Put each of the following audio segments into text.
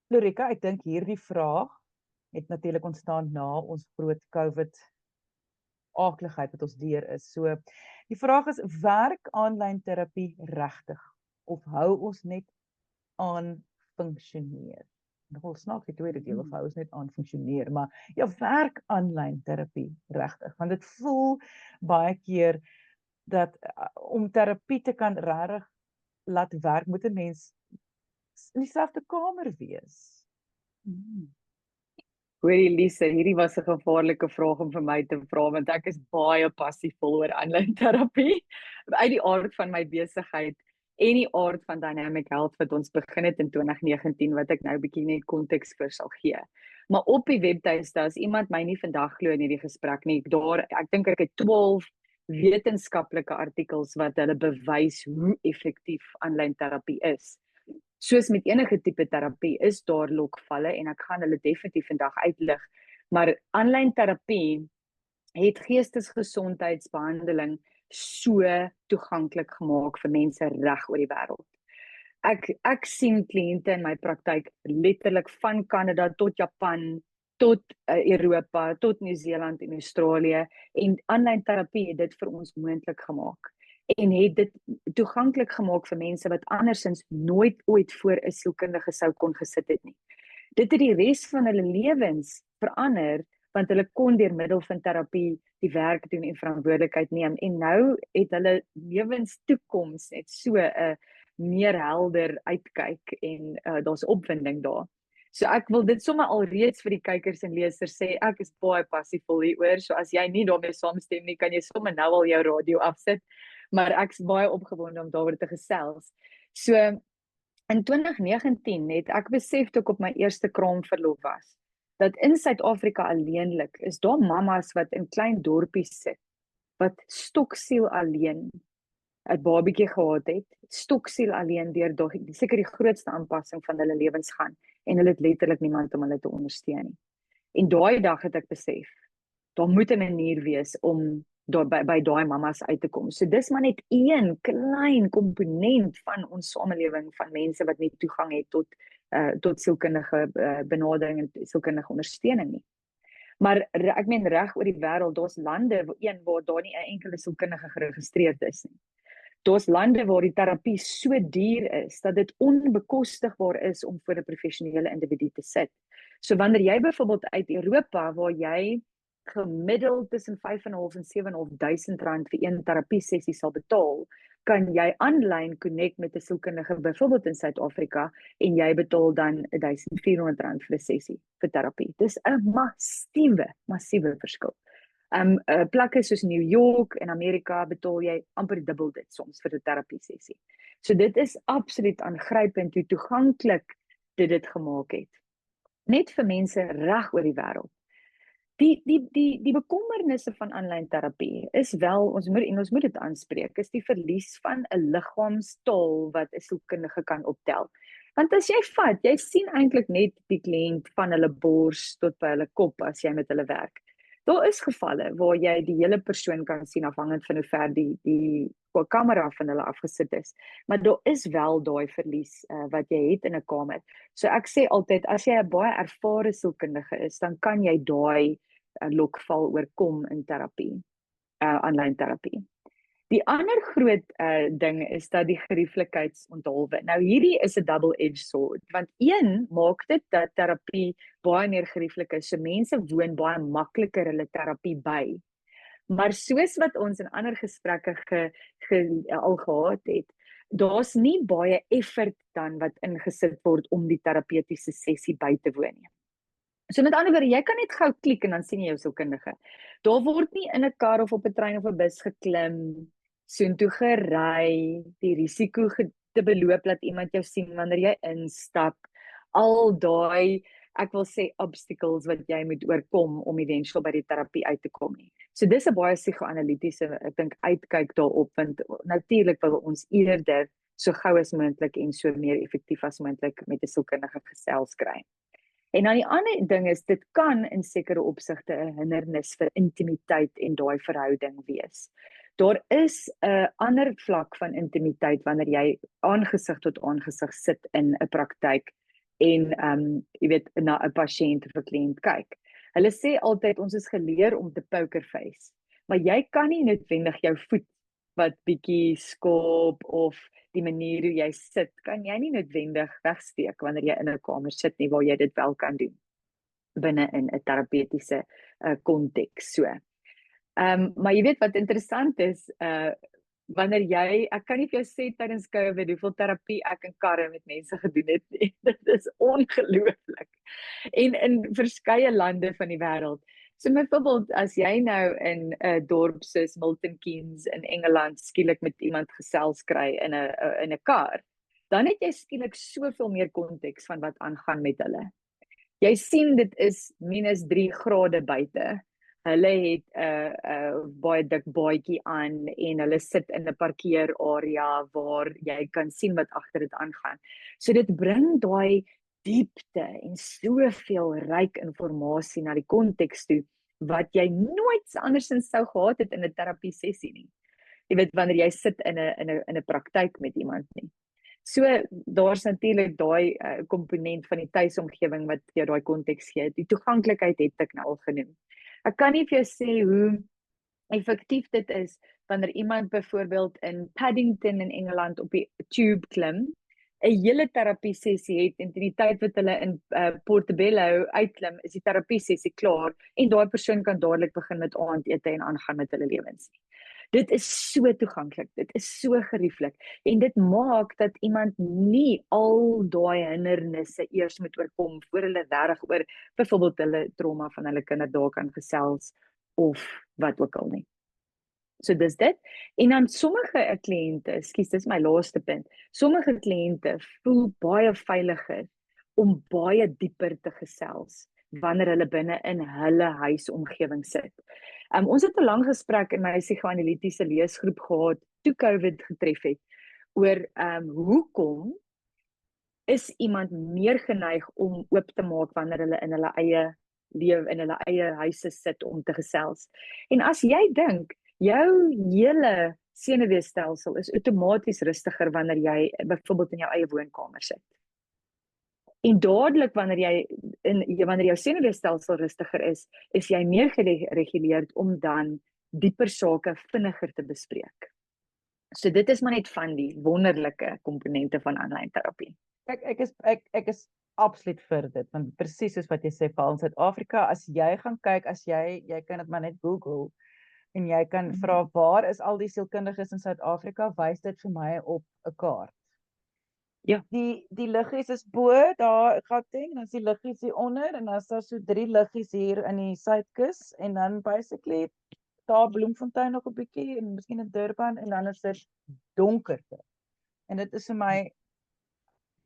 Lorika, ek dink hierdie vraag het natuurlik ontstaan na ons groot COVID aakligheid wat ons deur is. So die vraag is, werk aanlyn terapie regtig of hou ons net aan funksioneer? Nogal snaaks die tweede deel, of hou ons net aan funksioneer, maar ja, werk aanlyn terapie regtig? Want dit voel baie keer dat om terapie te kan regtig laat werk, moet 'n mens in dieselfde kamer wees. Hoorie Lise, hierdie was 'n gevaarlike vraag om vir my te vra, want ek is baie passievol oor aanlyn terapie. Uit die aard van my besigheid en die aard van Dynamic Health wat ons begin het in 2019, wat ek nou 'n bietjie net konteks vir sal gee. Maar op die webtuiste, as iemand my nie vandag glo in hierdie gesprek nie, ek dink ek het 12 wetenskaplike artikels wat hulle bewys hoe effektief aanlyn terapie is. Soos met enige tipe terapie is daar lokvalle en ek gaan hulle definitief vandag uitlig, maar aanlyn terapie het geestesgesondheidsbehandeling so toeganklik gemaak vir mense reg oor die wêreld. Ek sien kliënte in my praktyk letterlik van Kanada tot Japan, tot Europa, tot Nieu-Seeland en Australië, en aanlyn terapie het dit vir ons moontlik gemaak en het dit toeganklik gemaak vir mense wat andersins nooit ooit voor 'n sielkundige sou kon gesit het nie. Dit het die res van hulle lewens verander, want hulle kon deur middel van terapie die werk doen en verantwoordelikheid neem, en nou het hulle lewenstoekoms net so 'n meer helder uitkyk en daar's opwinding daar. So ek wil dit sommer alreeds vir die kykers en lesers sê, ek is baie passievol hieroor, so as jy nie daarmee saamstem nie, kan jy sommer nou al jou radio afsit, maar ek is baie opgewonde om daaroor te gesels. So in 2019 het ek besef toe ek op my eerste kraamverlof was, dat in Suid-Afrika alleenlik is daar mammas wat in klein dorpies sit, wat stoksiel alleen 'n babietjie gehad het, stoksiel alleen deur seker die grootste aanpassing van hulle lewens gaan, en hulle het letterlik niemand om hulle te ondersteun nie. En daai dag het ek besef, daar moet 'n manier wees om by daai mammas uit te kom. So dis maar net een klein komponent van ons samelewing van mense wat nie toegang het tot sielkundige benadering en sielkundige ondersteuning nie. Maar ek meen reg oor die wêreld, daar's lande waar daar nie 'n enkele sielkundige geregistreerd is nie. Daar's lande waar die terapie so duur is dat dit onbekostigbaar is om vir 'n professionele individu te sit. So wanneer jy byvoorbeeld uit Europa, waar jy gemiddeld tussen 5.500 en 7.500 rand vir een terapie sessie sal betaal, kan jy aanlyn connect met 'n sielkundige byvoorbeeld in Suid-Afrika en jy betaal dan 1.400 rand vir 'n sessie vir terapie. Dis 'n massiewe verskil. Plekke soos New York en Amerika betaal jy amper dubbel dit soms vir 'n terapie sessie. So dit is absoluut aangrypend hoe toeganklik dit gemaak het. Net vir mense reg oor die wêreld. Die bekommernisse van aanlyn terapie is wel, ons moet dit aanspreek, is die verlies van 'n liggaamstaal wat 'n sielkundige kan optel. Want as jy sien eintlik net die kliënt van hulle bors tot by hulle kop as jy met hulle werk. Daar is gevalle waar jy die hele persoon kan sien afhangend van hoe ver die kamera van hulle afgesit is. Maar daar is wel daai verlies wat jy het in 'n kamer. So ek sê altyd, as jy 'n baie ervare sielkundige is, dan kan jy daai lokval oorkom in terapie, aanlyn terapie. Die ander groot ding is dat die gerieflikheidsonthalwe. Nou hierdie is 'n double-edged sword, want een maak dit dat terapie baie meer gerieflik is. So mense woon baie makliker hulle terapie by. Maar soos wat ons in ander gesprekke al gehad het, daar's nie baie effort dan wat ingesit word om die terapeutiese sessie by te woon nie. So met ander woorde, jy kan net gou klik en dan sien jy jou sielkundige. Daar word nie in 'n kar of op 'n trein of 'n bus geklim, soontoe gery, die risiko te beloop dat iemand jou sien wanneer jy instap, al daai, ek wil sê, obstacles wat jy moet oorkom om eventueel by die terapie uit te kom nie. So dis 'n baie psigoanalitiese, ek dink, uitkyk daarop, want natuurlik wil ons eerder so gou as moontlik en so meer effektief as moontlik met 'n sielkundige gesels kry. En dan die ander ding is, dit kan in sekere opsigte 'n hindernis vir intimiteit en daai verhouding wees. Daar is 'n ander vlak van intimiteit wanneer jy aangesig tot aangesig sit in 'n praktyk en jy weet na 'n pasiënt of 'n kliënt kyk. Hulle sê altyd ons is geleer om te poker face, maar jy kan nie noodwendig jou voet wat bietjie skop of die manier hoe jy sit, kan jy nie noodwendig wegsteek wanneer jy in 'n kamer sit nie waar jy dit wel kan doen binne in 'n terapeutiese konteks so. Maar jy weet wat interessant is, wanneer ek kan nie vir jou sê tydens COVID hoeveel terapie ek in karre met mense gedoen het nie. Dit is ongelooflik. En in verskeie lande van die wêreld. So byvoorbeeld as jy nou in 'n dorp soos Milton Keynes in Engeland skielik met iemand gesels kry in 'n kar, dan het jy skielik soveel meer konteks van wat aangaan met hulle. Jy sien dit is -3 grade buite. Hulle het 'n baie dik baadjie aan en hulle sit in 'n parkeerarea waar jy kan sien wat agter dit aangaan. So dit bring daai diepte en soveel ryk inligting na die konteks toe wat jy nooit andersins sou gehad het in 'n terapie sessie nie. Jy weet wanneer jy sit in 'n praktyk met iemand nie. So daar's natuurlik daai komponent van die tuisomgewing wat jou daai konteks gee. Die toeganklikheid het ek nou al genoem. Ek kan nie vir jou sê hoe effektief dit is wanneer iemand byvoorbeeld in Paddington in Engeland op die tube klim, 'n hele terapie sessie het en teen die tyd wat hulle in Portobello uitklim, is die terapie sessie klaar en daai persoon kan dadelik begin met aandete en aangaan met hulle lewens. Dit is so toeganklik, dit is so gerieflik en dit maak dat iemand nie al daai hindernisse eers moet oorkom voor hulle regtig oor byvoorbeeld hulle trauma van hulle kinderdae kan gesels of wat ook al nie. So dis dit. En dan sommige kliënte, ekskuus, dis my laaste punt. Sommige kliënte voel baie veiliger om baie dieper te gesels wanneer hulle binne in hulle huisomgewing sit. Ons het 'n lang gesprek in my psigoanalitiese leesgroep gehad toe COVID getref het oor hoekom is iemand meer geneig om oop te maak wanneer hulle in hulle eie lewe in hulle eie huise sit om te gesels. En as jy dink jou hele senuweestelsel is outomaties rustiger wanneer jy byvoorbeeld in jou eie woonkamer sit. En dadelik wanneer jou senuweestelsel rustiger is jy meer gereguleerd om dan dieper sake vinniger te bespreek. So dit is maar net van die wonderlike komponente van aanlyn terapie. Ek is absoluut vir dit, want presies soos wat jy sê, veral in Suid-Afrika, as jy gaan kyk, as jy kan dit maar net Google en jy kan vra waar is al die sielkundiges in Suid-Afrika, wys dit vir my op 'n kaart. Ja. Die liggies is bo, daar Gauteng, dan is die liggies hier onder en dan is daar so 3 liggies hier in die Suidkus en dan basically daar Bloemfontein nog 'n bietjie en miskien in Durban en dan is dit donkerte. En dit is vir my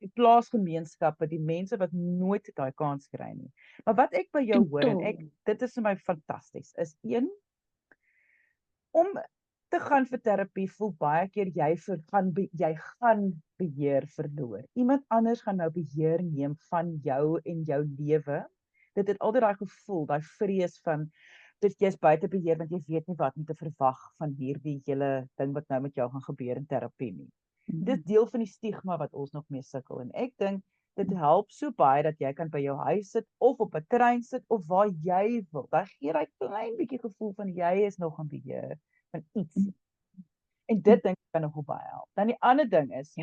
die plaasgemeenskappe, die mense wat nooit daai kans kry nie. Maar wat ek by jou hoor en dit is vir my fantasties, is een om te gaan vir terapie voel baie keer jy gaan beheer verloor. Iemand anders gaan nou beheer neem van jou en jou lewe. Dit het altyd daai gevoel, daai vrees van dit jy's buite beheer want jy weet nie wat om te verwag van hierdie hele ding wat nou met jou gaan gebeur in terapie nie. Dit is deel van die stigma wat ons nog mee sukkel en ek dink dit help so baie dat jy kan by jou huis sit of op 'n trein sit of waar jy wil. Daar gee jy 'n klein bietjie gevoel van jy is nog aan beheer van iets. En dit dink ek kan nogal baie help. Dan die ander ding is,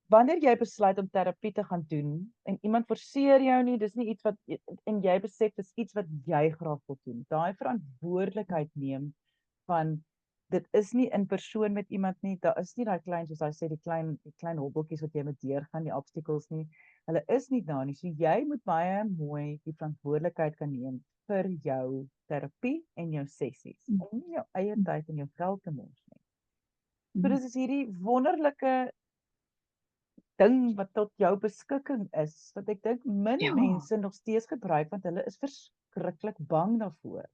wanneer jy besluit om terapie te gaan doen en iemand forceer jou nie, dis nie iets wat en jy besef dis iets wat jy graag wil doen. Daai verantwoordelikheid neem van dit is nie in persoon met iemand nie. Daar is nie daai klein soos hy sê die klein hobbeltjies wat jy moet deurgaan, die obstacles nie. Hulle is nie daar nie. So jy moet baie mooi die verantwoordelikheid kan neem vir jou terapie en jou sessies. Om nie jou eie tyd en jou geld te mors nie. So dis is hierdie wonderlike ding wat tot jou beskikking is, wat ek dink mense nog steeds gebruik, want hulle is verskriklik bang daarvoor.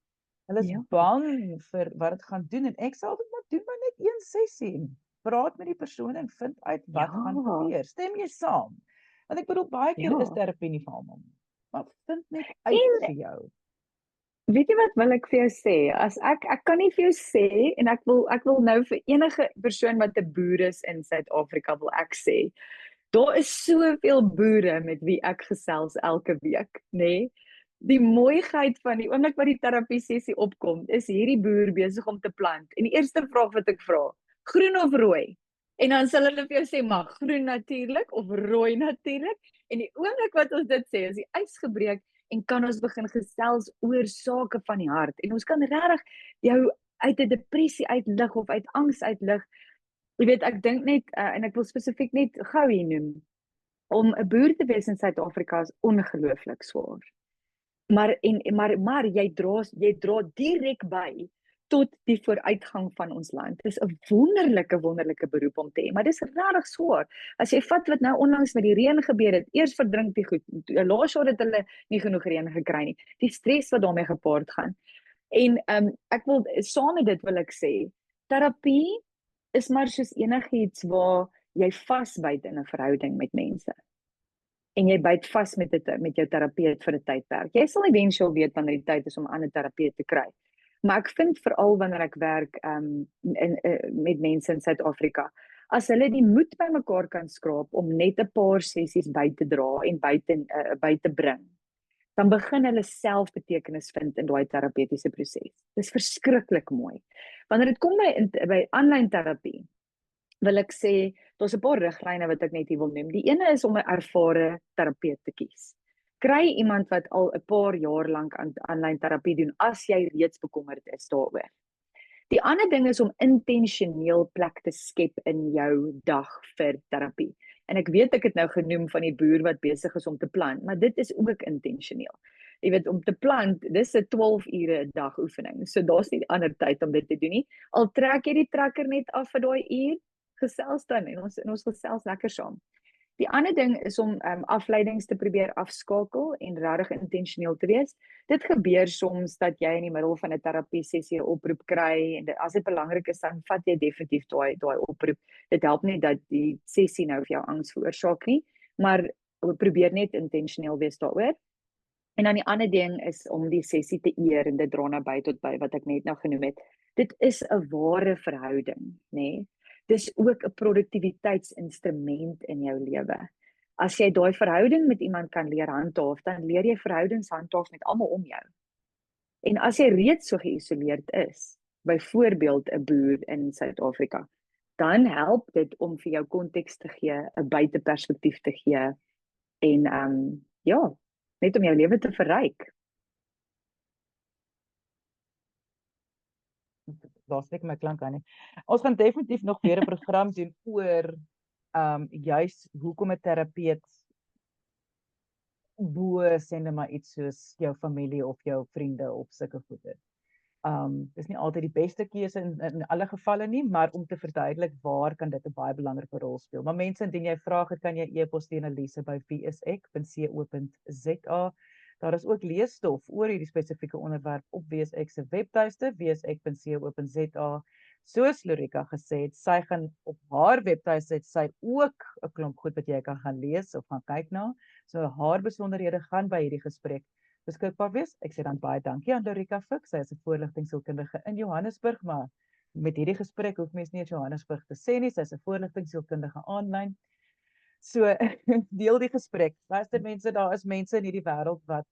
Hulle is bang vir wat dit gaan doen, en ek sal dit maar doen, maar net 1 sessie. Praat met die persoon en vind uit wat gaan gebeur. Stem jy saam? Want ek bedoel, baie keer is terapie nie vir almal nie. Maar vind net uit vir jou. Weet jy wat wil ek vir jou sê? As ek kan nie vir jou sê, en ek wil nou vir enige persoon wat 'n boer is in Suid-Afrika wil ek sê, Daar is soveel boere met wie ek gesels elke week, nê? Nee? Die mooiheid van die oomblik wat die terapie sessie opkom, is hierdie boer besig om te plant. En die eerste vraag wat ek vra, groen of rooi? En dan sal hulle vir jou sê, maar groen natuurlik of rooi natuurlik. En die oomblik wat ons dit sê, is die ys gebreek en kan ons begin gesels oor sake van die hart. En ons kan regtig jou uit 'n depressie uitlig of uit angs uitlig. Jy weet, ek dink net en ek wil spesifiek net gou hier noem, om 'n boer te wees in Suid-Afrika is ongelooflik swaar. Maar jy dra direk by tot die vooruitgang van ons land. Dit is 'n wonderlike beroep om te hê, maar dis regtig swaar. As jy vat wat nou onlangs met die reën gebeur het, eers verdrink die goed. Laas jaar het hulle nie genoeg reën gekry nie. Die stres wat daarmee gepaard gaan. En ek wil saam met dit wil ek sê, terapie is maar soos enigiets waar jy vasbyt in 'n verhouding met mense. En jy byt vas met jou terapeut vir 'n tydperk. Jy sal eventueel weet wanneer die tyd is om 'n ander terapeut te kry. Maar ek vind veral wanneer ek werk met mense in Suid-Afrika, as hulle die moed bymekaar kan skraap om net 'n paar sessies by te dra en by te bring, dan begin hulle self betekenis vind in daai terapeutiese proses. Dis verskriklik mooi. Wanneer dit kom by aanlyn terapie, wil ek sê, daar's 'n paar riglyne wat ek net hier wil noem. Die ene is om 'n ervare terapeut te kies. Kry iemand wat al 'n paar jaar lank aanlyn terapie doen as jy reeds bekommerd is daaroor. Die ander ding is om intentioneel plek te skep in jou dag vir terapie. En ek weet ek het nou genoem van die boer wat besig is om te plant, maar dit is ook intentioneel. Jy weet, om te plant, dis 'n 12 ure 'n dag oefening. So daar's nie ander tyd om dit te doen nie. Al trek jy die trekker net af vir daai uur, gesels dan en ons gesels lekker saam. Die ander ding is om afleidings te probeer afskakel en regtig intentioneel te wees. Dit gebeur soms dat jy in die middel van 'n terapie sessie 'n oproep kry en as dit belangrik is, dan vat jy definitief daai oproep. Dit help nie dat die sessie nou vir jou angs veroorsaak nie, maar probeer net intentioneel wees daaroor. En dan die ander ding is om die sessie te eer en dit dra naby tot by wat ek net nou genoem het. Dit is 'n ware verhouding, nê? Nee? Dis ook 'n produktiwiteitsinstrument in jou lewe. As jy daai verhouding met iemand kan leer handhaaf, dan leer jy verhoudings handhaaf met almal om jou. En as jy reeds so geïsoleerd is, byvoorbeeld 'n boer in Suid-Afrika, dan help dit om vir jou konteks te gee, 'n buiteperspektief te gee en ja, net om jou lewe te verryk. Daar steek my klank aan nie. Ons gaan definitief nog weer 'n program doen oor juis hoekom 'n terapeut bo sê net maar iets soos jou familie of jou vriende of sulke goede. Dis nie altyd die beste keuse in alle gevalle nie, maar om te verduidelik waar kan dit 'n baie belangrike rol speel. Maar mense, indien jy vrae het, kan jy e-pos stuur na wieisek@wieisek.co.za. Daar is ook leesstof oor hierdie spesifieke onderwerp op WSX se webtuiste, wieisek.co.za. Soos Lorika gesê het, sy gaan op haar webtuiste het sy ook 'n klomp goed wat jy kan gaan lees of gaan kyk na. So haar besonderhede gaan by hierdie gesprek beskikbaar wees. Ek sê dan baie dankie aan Lorika Fix. Sy is 'n voorligtingsielkundige in Johannesburg, maar met hierdie gesprek hoef mens nie in Johannesburg te sê nie. Sy is 'n voorligtingsielkundige aanlyn. So deel die gesprek. Luister mense, daar is mense in hierdie wêreld wat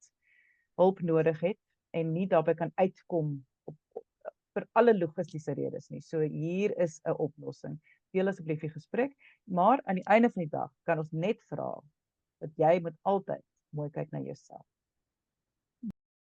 hulp nodig het en nie daarby kan uitkom vir alle logistiese redes nie. So hier is 'n oplossing. Deel asseblief die gesprek, maar aan die einde van die dag kan ons net vra dat jy moet altyd mooi kyk na jouself.